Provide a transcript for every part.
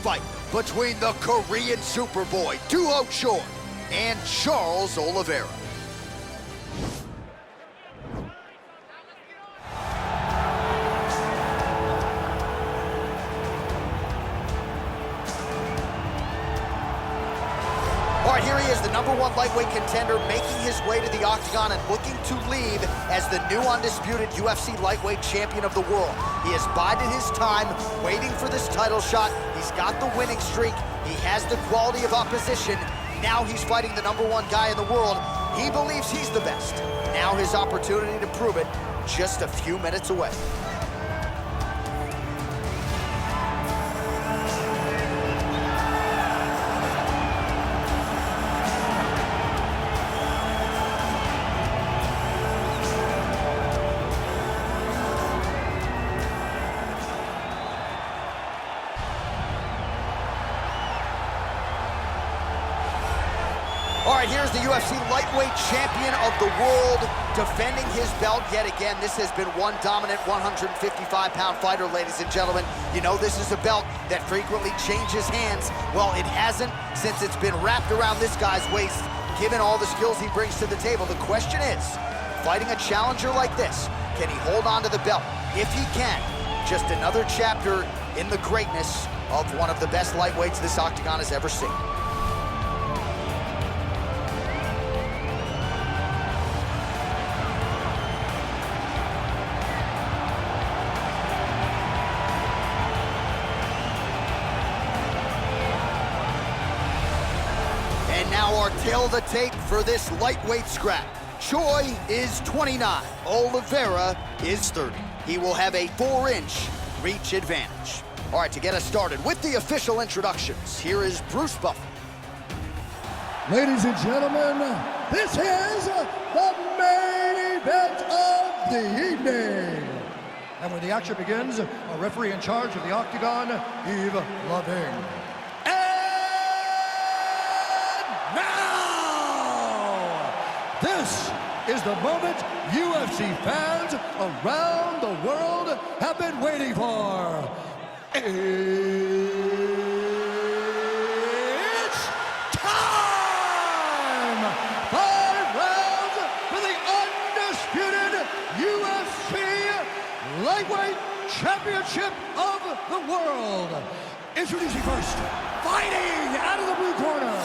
fight between the Korean Superboy, Duho Choi, and Charles Oliveira. All right, here he is, the #1 lightweight contender, making his way to the octagon and looking to leave as the new undisputed UFC lightweight champion of the world. He has bided his time, waiting for this title shot. He's got the winning streak. He has the quality of opposition. Now he's fighting the #1 guy in the world. He believes he's the best. Now his opportunity to prove it, just a few minutes away. All right, here's the UFC lightweight champion of the world, defending his belt yet again. This has been one dominant 155-pound fighter, ladies and gentlemen. You know this is a belt that frequently changes hands. Well, it hasn't since it's been wrapped around this guy's waist, given all the skills he brings to the table. The question is, fighting a challenger like this, can he hold on to the belt? If he can, just another chapter in the greatness of one of the best lightweights this octagon has ever seen. Tail of the tape for this lightweight scrap. Choi is 29. Oliveira is 30. He will have a 4-inch reach advantage. All right, to get us started with the official introductions, here is Bruce Buffer. Ladies and gentlemen, this is the main event of the evening. And when the action begins, a referee in charge of the octagon, Yves Lavigne. This is the moment UFC fans around the world have been waiting for. It's time! 5 rounds for the undisputed UFC Lightweight Championship of the World. Introducing first, fighting out of the blue corner.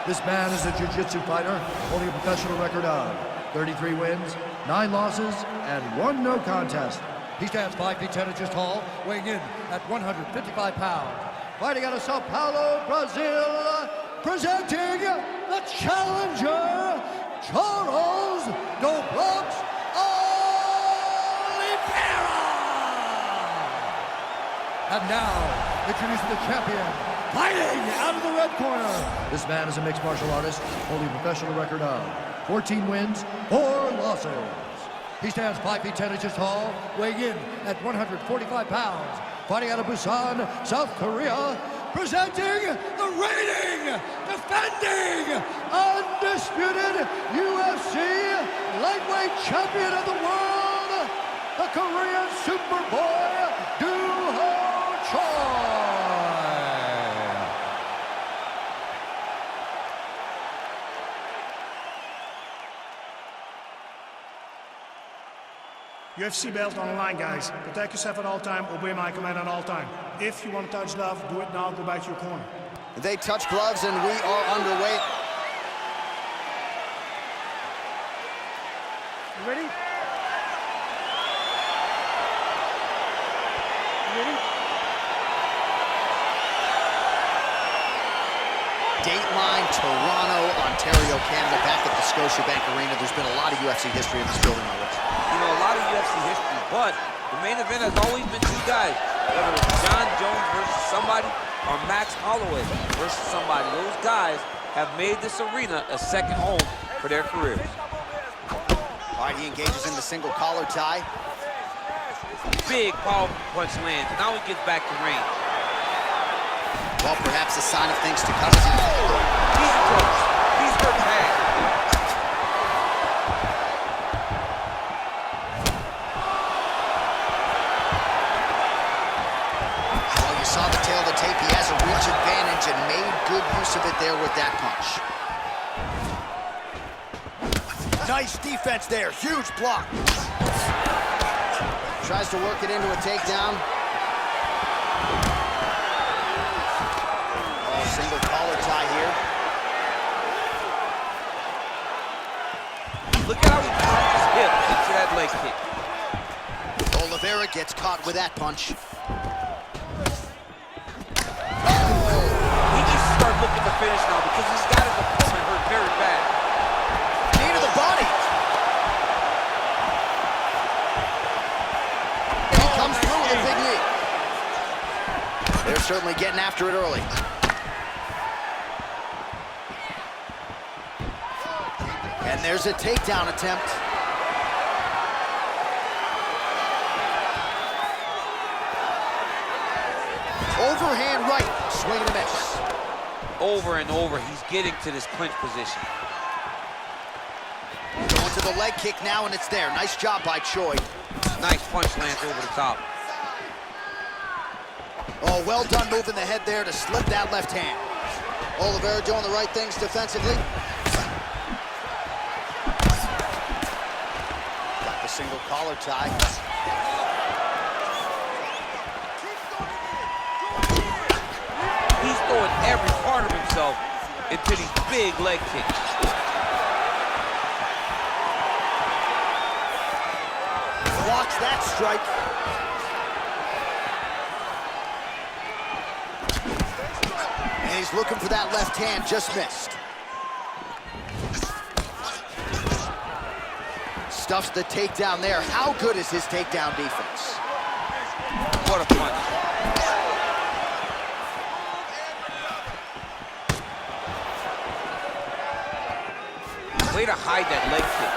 This man is a jiu-jitsu fighter, holding a professional record of 33 wins, 9 losses, and 1 no contest. He stands 5 feet 10 inches tall, weighing in at 155 pounds. Fighting out of Sao Paulo, Brazil, presenting the challenger, Charles Oliveira. And now, introducing the champion, fighting out of the red corner. This man is a mixed martial artist, holding a professional record of 14 wins, 4 losses. He stands 5 feet 10 inches tall, weighing in at 145 pounds. Fighting out of Busan, South Korea, presenting the reigning, defending, undisputed UFC lightweight champion of the world, the Korean Superboy, Duho Choi. UFC belt on the line, guys. Protect yourself at all time, obey my command at all time. If you want to touch glove, do it now, go back to your corner. They touch gloves and we are underway. You ready? You ready? Dateline, Toronto, Ontario, Canada, back at the Scotiabank Arena. There's been a lot of UFC history in this building already. You know, a lot of UFC history, but the main event has always been 2 guys. Whether it's John Jones versus somebody or Max Holloway versus somebody. Those guys have made this arena a second home for their careers. All right, he engages in the single collar tie. Big, powerful punch lands. Now he gets back to range. Well, perhaps a sign of things to come. He's close. He's hurt bad. Well, you saw the tail of the tape. He has a reach there with that punch. Nice defense there, huge block. Tries to work it into a takedown. Oh, single collar tie here. Look at how he threw his hip into that leg kick. Olivera gets caught with that punch. He needs to start looking to finish now because he's got his opponent hurt very bad. Knee to the body. And he comes through with a big knee. They're certainly getting after it early. And there's a takedown attempt. Overhand right, swing and a miss. Over and over, he's getting to this clinch position. Going to the leg kick now, and it's there. Nice job by Choi. Nice punch lands over the top. Oh, well done moving the head there to slip that left hand. Olivera doing the right things defensively. Got the single collar tie. He's throwing every part of himself into these big leg kicks. Blocks that strike. And he's looking for that left hand, just missed. Stuffs the takedown there. How good is his takedown defense? What a punch. Way to hide that leg kick.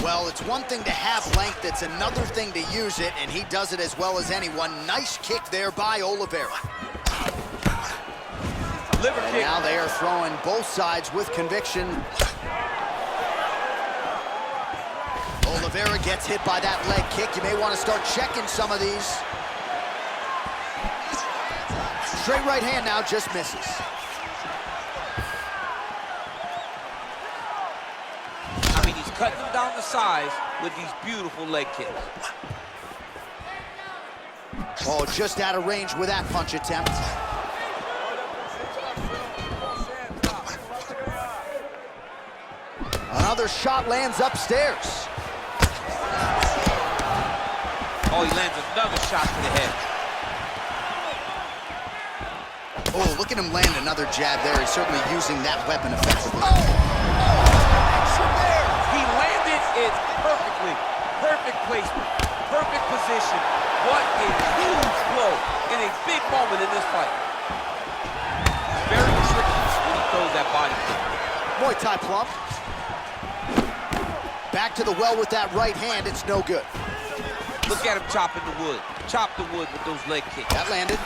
Well, it's one thing to have length, it's another thing to use it, and he does it as well as anyone. Nice kick there by Olivera. Liver And kick. now they are throwing both sides with conviction. Olivera gets hit by that leg kick. You may want to start checking some of these. Straight right hand now, just misses. I mean, he's cutting them down the sides with these beautiful leg kicks. Oh, just out of range with that punch attempt. Another shot lands upstairs. Oh, he lands another shot to the head. Oh, look at him land another jab there. He's certainly using that weapon effectively. He landed it perfectly. Perfect placement. Perfect position. What a huge blow in a big moment in this fight. Very tricky when he throws that body kick. Muay Thai plump. Back to the well with that right hand. It's no good. Look at him chopping the wood. Chop the wood with those leg kicks. That landed.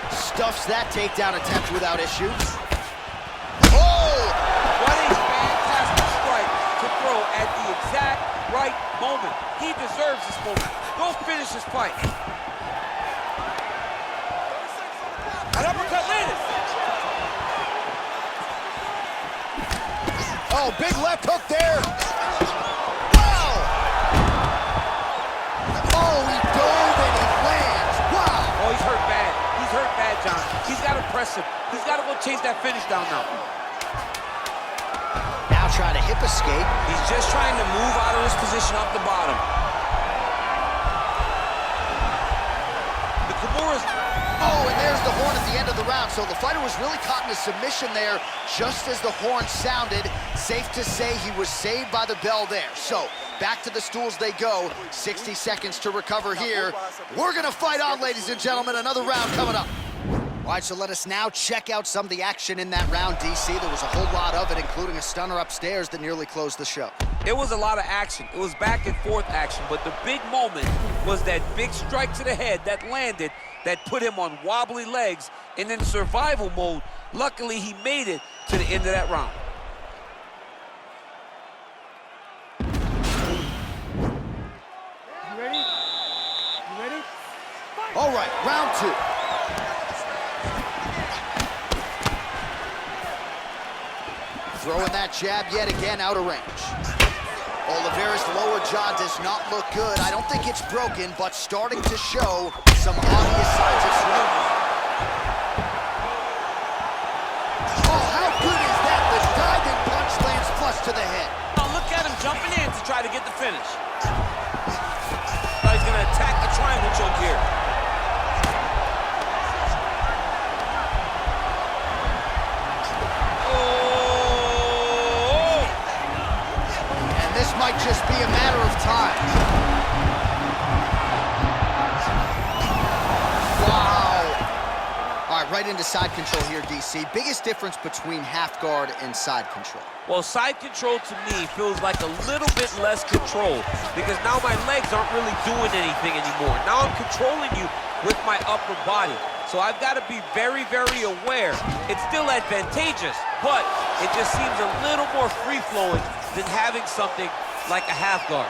Stuffs that takedown attempt without issue. Oh! What a fantastic strike to throw at the exact right moment. He deserves this moment. Go finish this fight. An uppercut landed. Oh, big left hook there. Wow! Oh, he dove and he lands. Wow! Oh, he's hurt bad. He's hurt bad, John. He's got to press him. He's got to go chase that finish down now. Now trying to hip escape. He's just trying to move out of his position off the bottom. The Kimura's... Oh, and there's the horn at the end of the round. So the fighter was really caught in a submission there just as the horn sounded. Safe to say he was saved by the bell there. So back to the stools they go. 60 seconds to recover here. We're going to fight on, ladies and gentlemen. Another round coming up. All right, so let us now check out some of the action in that round, DC. There was a whole lot of it, including a stunner upstairs that nearly closed the show. It was a lot of action. It was back and forth action, but the big moment was that big strike to the head that landed, that put him on wobbly legs, and in survival mode, luckily he made it to the end of that round. You ready? You ready? Fight! All right, round 2. Throwing that jab yet again out of range. Oliveira's lower jaw does not look good. I don't think it's broken, but starting to show some obvious signs of swelling. Oh, how good is that? The diving punch lands flush to the head. Now look at him jumping in to try to get the finish. Now he's going to attack the triangle choke here. This might just be a matter of time. Wow. All right, right into side control here, DC. Biggest difference between half guard and side control? Well, side control to me feels like a little bit less control because now my legs aren't really doing anything anymore. Now I'm controlling you with my upper body. So I've got to be very, very aware. It's still advantageous, but it just seems a little more free-flowing than having something like a half guard.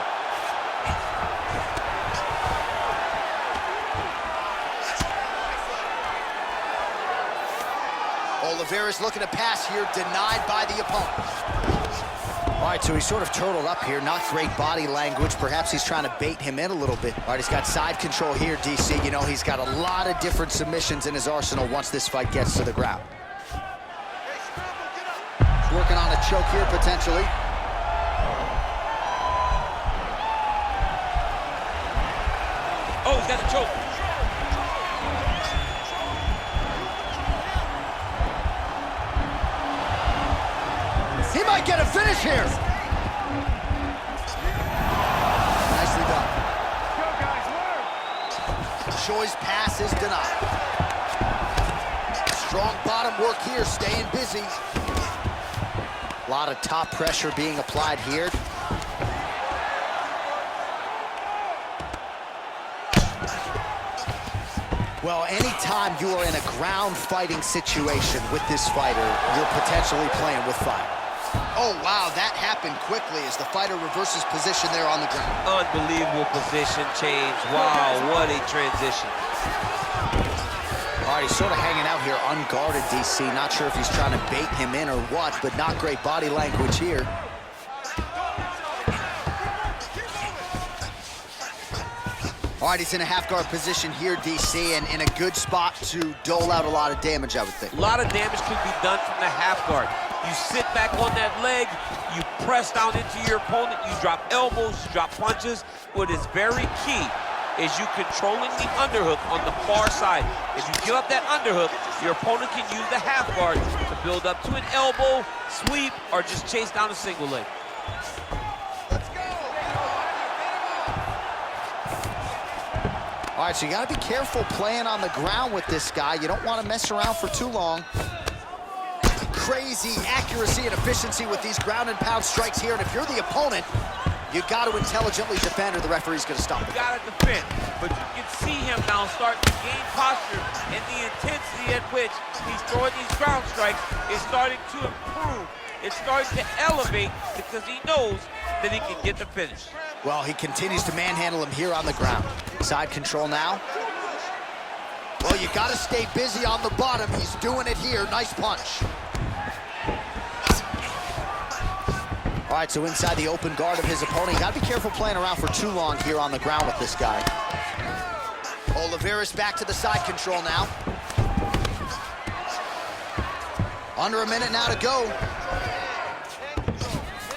Oliveira's looking to pass here, denied by the opponent. All right, so he's sort of turtled up here. Not great body language. Perhaps he's trying to bait him in a little bit. All right, he's got side control here, DC. You know, he's got a lot of different submissions in his arsenal once this fight gets to the ground. Working on a choke here, potentially. Oh, he's got the choke. He might get a finish here. Nicely done. Go, guys, work. Choi's pass is denied. Strong bottom work here, staying busy. A lot of top pressure being applied here. Well, anytime you are in a ground fighting situation with this fighter, you're potentially playing with fire. Oh, wow, that happened quickly as the fighter reverses position there on the ground. Unbelievable position change. Wow, what a transition. All right, he's sort of hanging out here unguarded, DC. Not sure if he's trying to bait him in or what, but not great body language here. All right, he's in a half-guard position here, DC, and in a good spot to dole out a lot of damage, I would think. A lot of damage can be done from the half guard. You sit back on that leg, you press down into your opponent, you drop elbows, you drop punches. What is very key is you controlling the underhook on the far side. If you give up that underhook, your opponent can use the half guard to build up to an elbow, sweep, or just chase down a single leg. All right, so you got to be careful playing on the ground with this guy. You don't want to mess around for too long. Crazy accuracy and efficiency with these ground and pound strikes here. And if you're the opponent, you got to intelligently defend or the referee's going to stop it. You got to defend, but you can see him now start to gain posture, and the intensity at which he's throwing these ground strikes is starting to improve. It's starting to elevate because he knows that he can get the finish. Well, he continues to manhandle him here on the ground. Side control now. Well, you got to stay busy on the bottom. He's doing it here. Nice punch. All right, so inside the open guard of his opponent. You got to be careful playing around for too long here on the ground with this guy. Oliveira's back to the side control now. Under a minute now to go.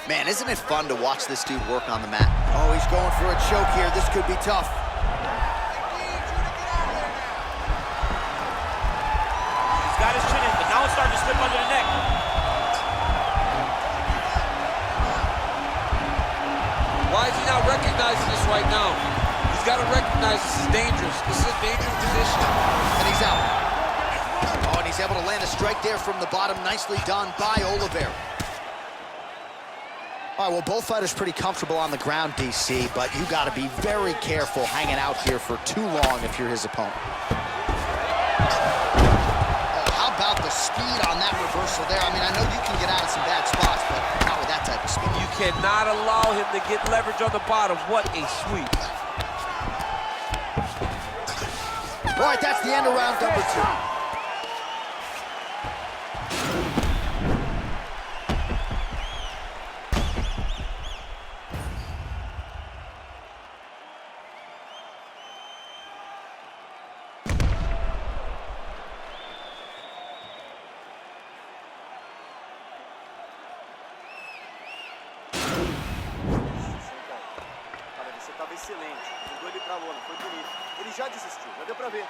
Man, isn't it fun to watch this dude work on the mat? Oh, he's going for a choke here. This could be tough. He's got his chin in, but now it's starting to slip under the neck. Why is he not recognizing this right now? He's got to recognize this is dangerous. This is a dangerous position. And he's out. Oh, and he's able to land a strike there from the bottom. Nicely done by Oliveira. All right, well, both fighters pretty comfortable on the ground, DC, but you got to be very careful hanging out here for too long if you're his opponent. Oh, how about the speed on that reversal there? I mean, I know you can get out of some bad spots, but not with that type of speed. You cannot allow him to get leverage on the bottom. What a sweep. All right, that's the end of round number 2. Estava excelente, jogou ele pra lona, foi bonito. Ele já desistiu, já deu pra ver.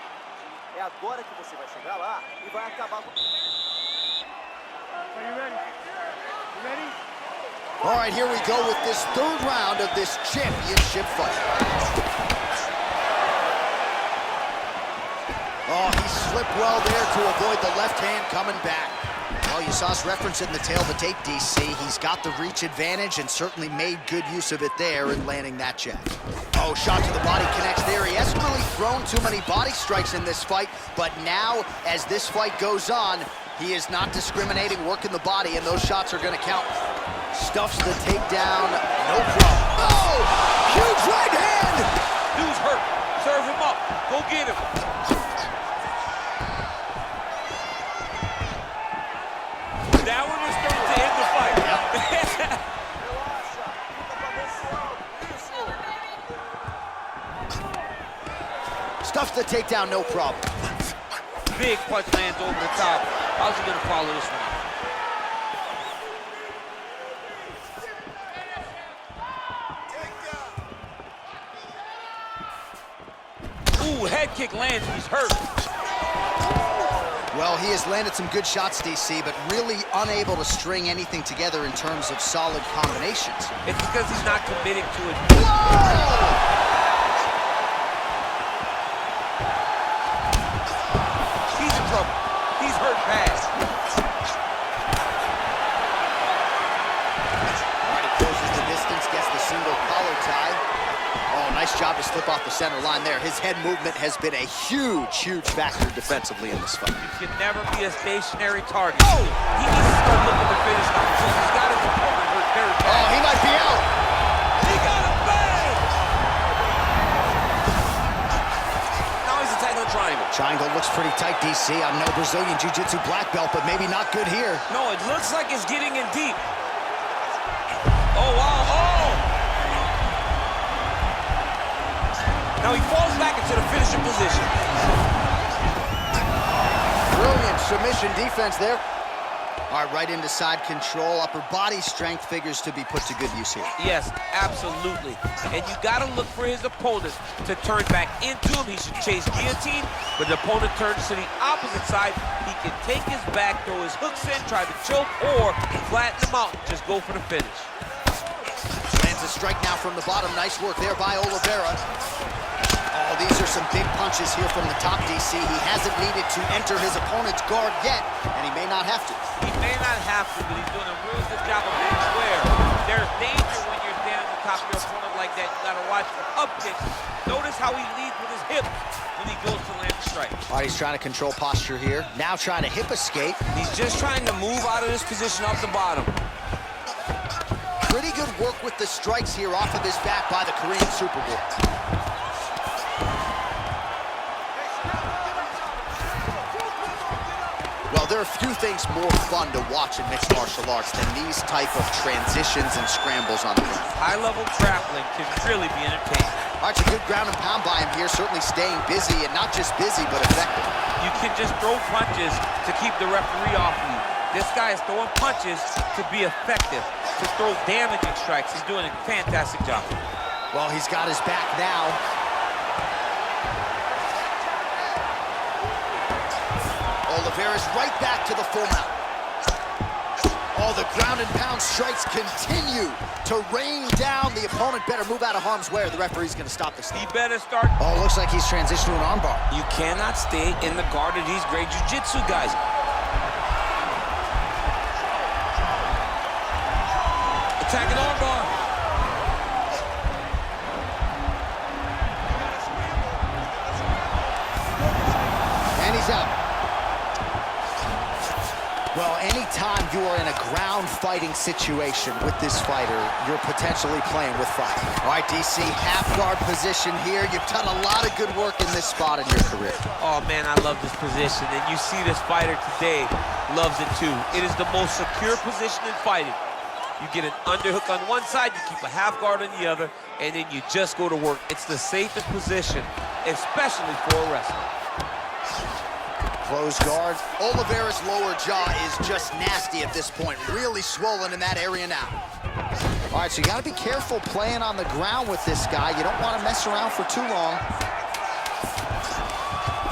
É agora que você vai chegar lá e vai acabar com... Are you ready? You ready? All right, here we go with this 3rd round of this championship fight. Oh, he slipped well there to avoid the left hand coming back. Well, you saw us reference it in the tail of the tape, DC. He's got the reach advantage and certainly made good use of it there in landing that jab. Oh, shot to the body connects there. He hasn't really thrown too many body strikes in this fight, but now, as this fight goes on, he is not discriminating, working the body, and those shots are going to count. Stuffs the takedown, no problem. Oh, huge right hand! Dude's hurt. Serve him up. Go get him. That one is starting to end the fight. Stuffs the takedown, no problem. Big punch lands over the top. How's he gonna follow this one? Ooh, head kick lands, he's hurt. Well, he has landed some good shots, DC, but really unable to string anything together in terms of solid combinations. It's because he's not committing to it. Whoa! He's in trouble. He's hurt bad. All right, he closes the distance, gets the single collar tie. Oh, nice job to slip off the center line there. His head movement has been a huge factor defensively in this fight. You can never be a stationary target. Oh! He needs to start looking to finish now because he's got his opponent hurt very bad. Oh, he might be out. He got him bad! Now he's attacking the triangle. Triangle looks pretty tight, DC. I'm no Brazilian Jiu-Jitsu black belt, but maybe not good here. No, it looks like it's getting in deep. Oh, wow, oh! Now he falls back into the finishing position. Brilliant submission defense there. All right, right into side control. Upper body strength figures to be put to good use here. Yes, absolutely. And you gotta look for his opponent to turn back into him. He should chase guillotine, but the opponent turns to the opposite side. He can take his back, throw his hooks in, try to choke, or flatten him out, just go for the finish. Lands a strike now from the bottom. Nice work there by Oliveira. Oh, these are some big punches here from the top, DC. He hasn't needed to enter his opponent's guard yet, and he may not have to. He may not have to, but he's doing a real good job of being aware. There's danger when you're standing on top of your opponent like that. You gotta watch the up kick. Notice how he leads with his hip when he goes to land the strike. All right, he's trying to control posture here. Now trying to hip escape. He's just trying to move out of this position off the bottom. Pretty good work with the strikes here off of his back by the Korean Super Bowl. Well, there are few things more fun to watch in mixed martial arts than these type of transitions and scrambles on the ground. High-level grappling can really be entertaining. All right, a good ground and pound by him here, certainly staying busy, and not just busy, but effective. You can just throw punches to keep the referee off you. This guy is throwing punches to be effective, to throw damaging strikes. He's doing a fantastic job. Well, he's got his back now. Oliveira's right back to the full mount. Oh, the ground and pound strikes continue to rain down. The opponent better move out of harm's way or the referee's going to stop this thing. He better start. Oh, looks like he's transitioned to an armbar. You cannot stay in the guard of these great jiu-jitsu guys. Attacking armbar. And he's out. Well, anytime you are in a ground fighting situation with this fighter, you're potentially playing with fire. All right, DC, half guard position here. You've done a lot of good work in this spot in your career. Oh, man, I love this position. And you see this fighter today loves it, too. It is the most secure position in fighting. You get an underhook on one side, you keep a half guard on the other, and then you just go to work. It's the safest position, especially for a wrestler. Closed guard. Oliveira's lower jaw is just nasty at this point. Really swollen in that area now. All right, so you got to be careful playing on the ground with this guy. You don't want to mess around for too long.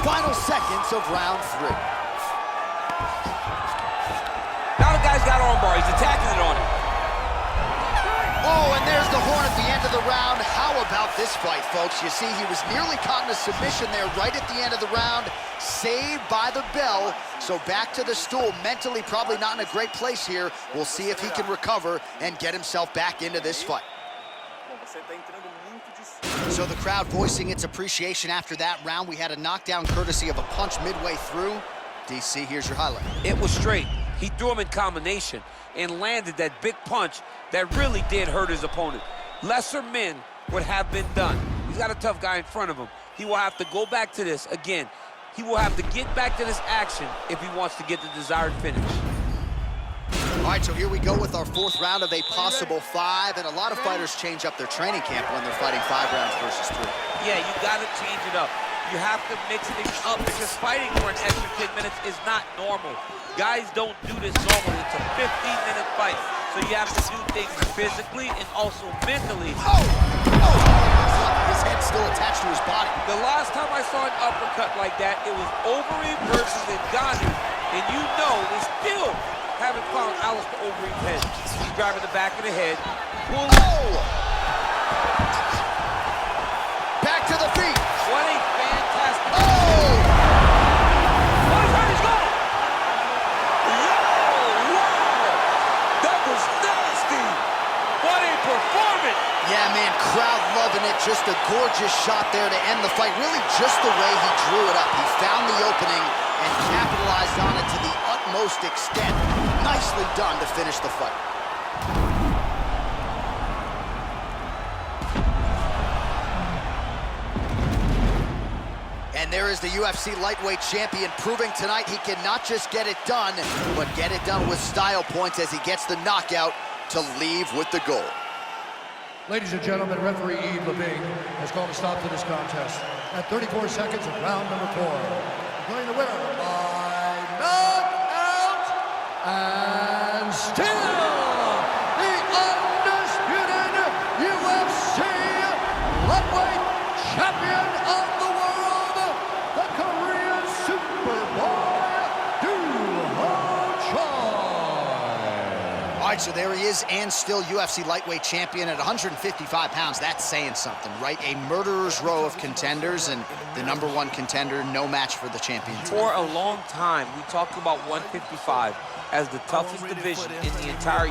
Final seconds of round 3. Now the guy's got armbar. He's attacking it on him. Oh, and there's the horn at the end of the round. How about this fight, folks? You see, he was nearly caught in a submission there right at the end of the round. Saved by the bell. So back to the stool. Mentally probably not in a great place here. We'll see if he can recover and get himself back into this fight. So the crowd voicing its appreciation after that round. We had a knockdown courtesy of a punch midway through. DC, here's your highlight. It was straight. He threw him in combination and landed that big punch that really did hurt his opponent. Lesser men would have been done. He's got a tough guy in front of him. He will have to go back to this. Again, he will have to get back to this action if he wants to get the desired finish. All right, so here we go with our 4th round of a possible 5, and a lot of fighters change up their training camp when they're fighting 5 rounds versus 3. Yeah, you gotta change it up. You have to mix things up because fighting for an extra 10 minutes is not normal. Guys don't do this normally. It's a 15-minute fight. So you have to do things physically and also mentally. His head's still attached to his body. The last time I saw an uppercut like that, it was Overeem versus Ngannou. And you know they still haven't found Alistair Overeem's head. He's driving the back of the head. Back to the feet. What a fantastic... He's gone. That was nasty. What a performance. Yeah, man, crowd loving it. Just a gorgeous shot there to end the fight. Really just the way he drew it up. He found the opening and capitalized on it to the utmost extent. Nicely done to finish the fight. And there is the UFC lightweight champion proving tonight he can not just get it done, but get it done with style points as he gets the knockout to leave with the gold. Ladies and gentlemen, referee Yves Levine has called a stop to this contest at 34 seconds of round number 4. Declaring the winner by knockout and still the undisputed UFC lightweight champion of the world, the Korean Superboy, All right, so there he is, and still UFC lightweight champion at 155 pounds. That's saying something, right? A murderer's row of contenders, and the #1 contender, no match for the champion. For a long time, we talked about 155 as the toughest division in the entire